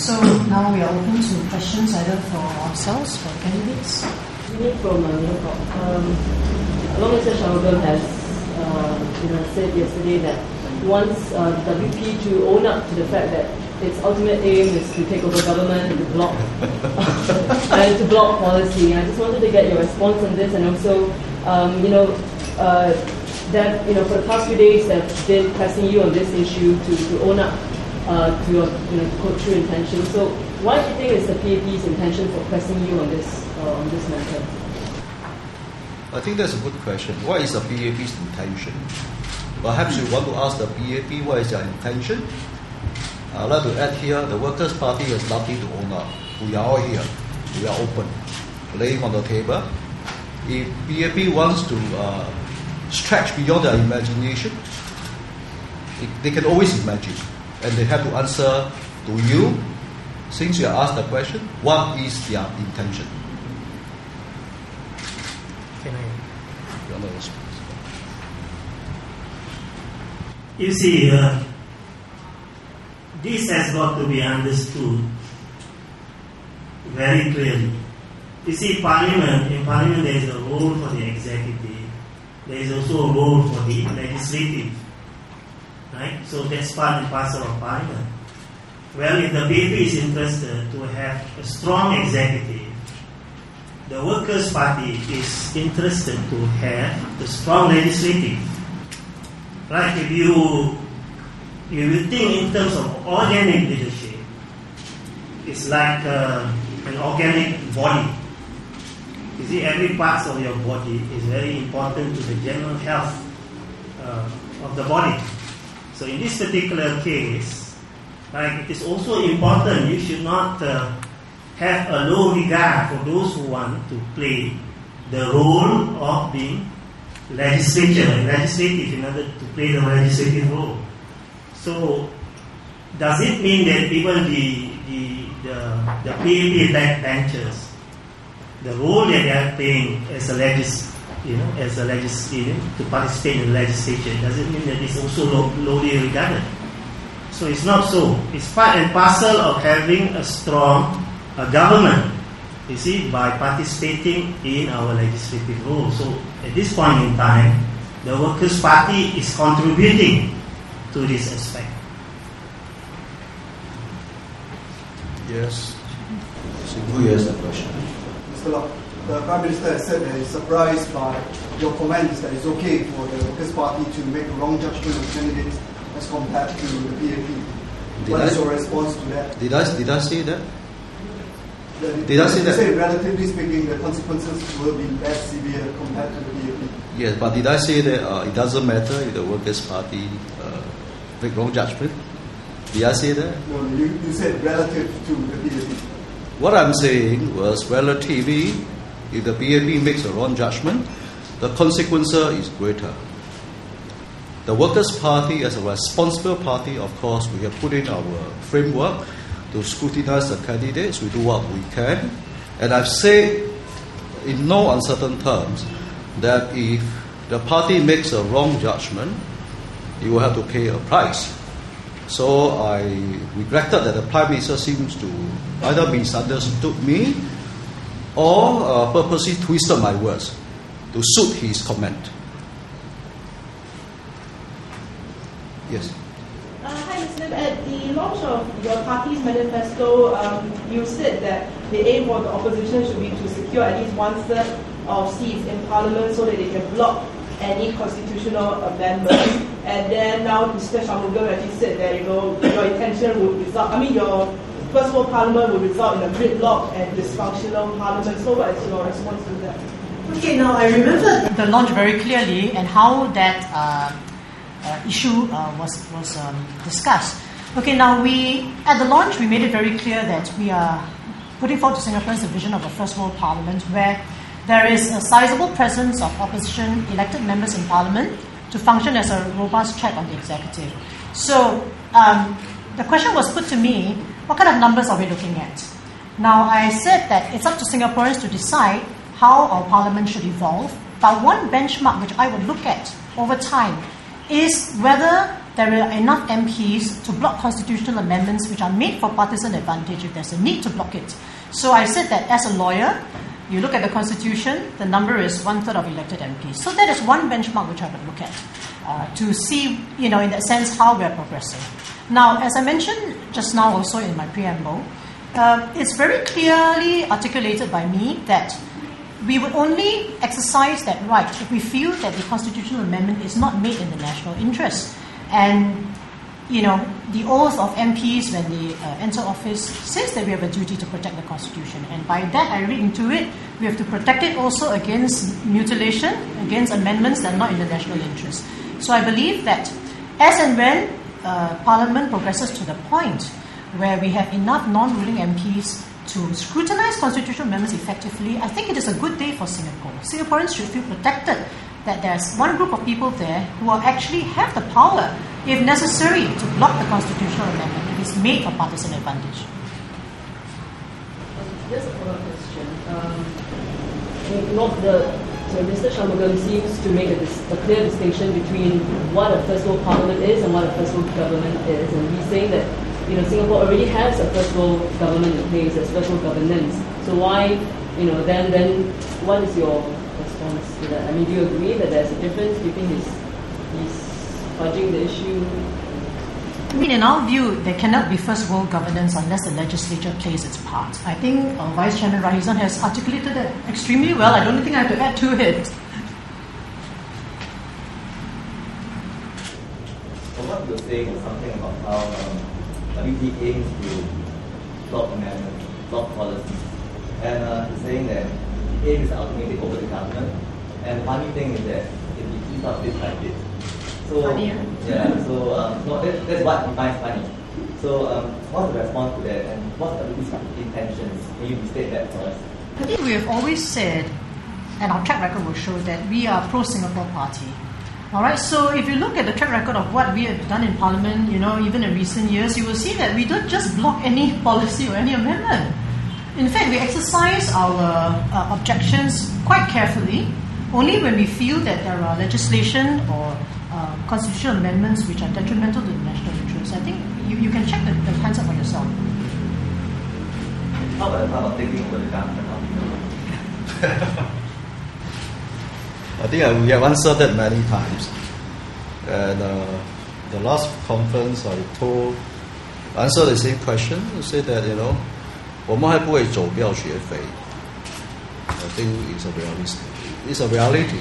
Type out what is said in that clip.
So now we are open to questions either for ourselves, for candidates. From Long Mr. Shanmugam has said yesterday that he wants WP to own up to the fact that its ultimate aim is to take over government and to block and to block policy. I just wanted to get your response on this, and also that for the past few days they've been pressing you on this issue to own up to your true intention. So what do you think is the PAP's intention for pressing you on this matter? I think that's a good question. What is the PAP's intention? Perhaps you want to ask the PAP what is their intention. I'd like to add here, the Workers' Party has nothing to own up. We are all here. We are open, laying on the table. If PAP wants to stretch beyond their imagination, they can always imagine. And they have to answer to you, since you asked the question, what is their intention? You see, this has got to be understood very clearly. You see, in Parliament there is a role for the executive, there is also a role for the legislative, right? So that's part and parcel of Parliament. Well, if the PAP is interested to have a strong executive, the Workers' Party is interested to have a strong legislative. Right? If you think in terms of organic leadership, it's like an organic body. You see, every part of your body is very important to the general health of the body. So in this particular case, right, it is also important. You should not have a low regard for those who want to play the role of being legislative in order to play the legislative role. So, does it mean that even the PAP backbenchers, the role that they are playing as a legislator to participate in the legislature, does it mean that it's also lowly regarded? So it's not so. It's part and parcel of having a strong government, you see, by participating in our legislative role. So at this point in time, the Workers' Party is contributing to this aspect. Yes. Who has the question? Mr. Locke, the Prime Minister has said that he's surprised by your comments that it's okay for the Workers' Party to make a wrong judgment of candidates as compared to the PAP. What is your response to that? Did I say that? Did I say that? Say, relatively speaking, the consequences will be less severe compared to the PAP. Yes, but did I say that it doesn't matter if the Workers' Party make wrong judgment? Did I say that? No, you said relative to the PAP. What I'm saying was relatively, if the PAP makes a wrong judgment, the consequence is greater. The Workers' Party, as a responsible party, of course, we have put in our framework to scrutinize the candidates. We do what we can. And I've said in no uncertain terms that if the party makes a wrong judgment, it will have to pay a price. So I regretted that the Prime Minister seems to either misunderstood me or purposely twisted my words to suit his comment. Yes. Hi, Ms. Lim. At the launch of your party's manifesto, you said that the aim of the opposition should be to secure at least 1/3 of seats in Parliament so that they can block any constitutional amendments. And then now Mr. Shanmugam actually said that your intention would result, your First World Parliament would result in a gridlock and dysfunctional Parliament. So what is your response to that? Okay, now I remember the launch very clearly and how that issue was discussed. Okay, now at the launch we made it very clear that we are putting forward to Singaporeans the vision of a First World Parliament where there is a sizable presence of opposition elected members in Parliament to function as a robust check on the executive. So the question was put to me, what kind of numbers are we looking at? Now I said that it's up to Singaporeans to decide how our Parliament should evolve, but one benchmark which I would look at over time is whether there are enough MPs to block constitutional amendments which are made for partisan advantage if there's a need to block it. So I said that as a lawyer, you look at the constitution, the number is 1/3 of elected MPs. So that is one benchmark which I would look at to see, in that sense, how we are progressing. Now, as I mentioned just now also in my preamble, it's very clearly articulated by me that we would only exercise that right if we feel that the constitutional amendment is not made in the national interest. And, the oath of MPs when they enter office says that we have a duty to protect the Constitution. And by that, I read into it, we have to protect it also against mutilation, against amendments that are not in the national interest. So I believe that as and when Parliament progresses to the point where we have enough non-ruling MPs to scrutinize constitutional amendments effectively, I think it is a good day for Singapore. Singaporeans should feel protected that there's one group of people there who actually have the power, if necessary, to block the constitutional amendment if it's made for partisan advantage. Just a follow-up question. Mr. Shanmugam seems to make a clear distinction between what a first world parliament is and what a first world government is, and he's saying that Singapore already has a first world government in place, as first world governance. So why, then what is your response to that? I mean, do you agree that there's a difference? Do you think he's fudging the issue? I mean, in our view, there cannot be first world governance unless the legislature plays its part. I think Vice Chairman Rahizan has articulated that extremely well. I don't think I have to add to it. So what you're saying is something about how WP aims to block amendments, block policies. And he's saying that the aim is to ultimately take over the government. And the funny thing is that if he keeps up this like this. So, that's what defines funny. So, what's the response to that, and what's WP's intentions? Can you restate that for us? I think we have always said, and our track record will show that we are a pro-Singapore party. Alright, so if you look at the track record of what we have done in Parliament, even in recent years, you will see that we don't just block any policy or any amendment. In fact, we exercise our objections quite carefully, only when we feel that there are legislation or constitutional amendments which are detrimental to the national interest. I think you can check the concept for yourself. How about taking over the government? I think we have answered that many times. And the last conference I answered the same question. I said that, 我们还不会走标学费. I think it's a reality.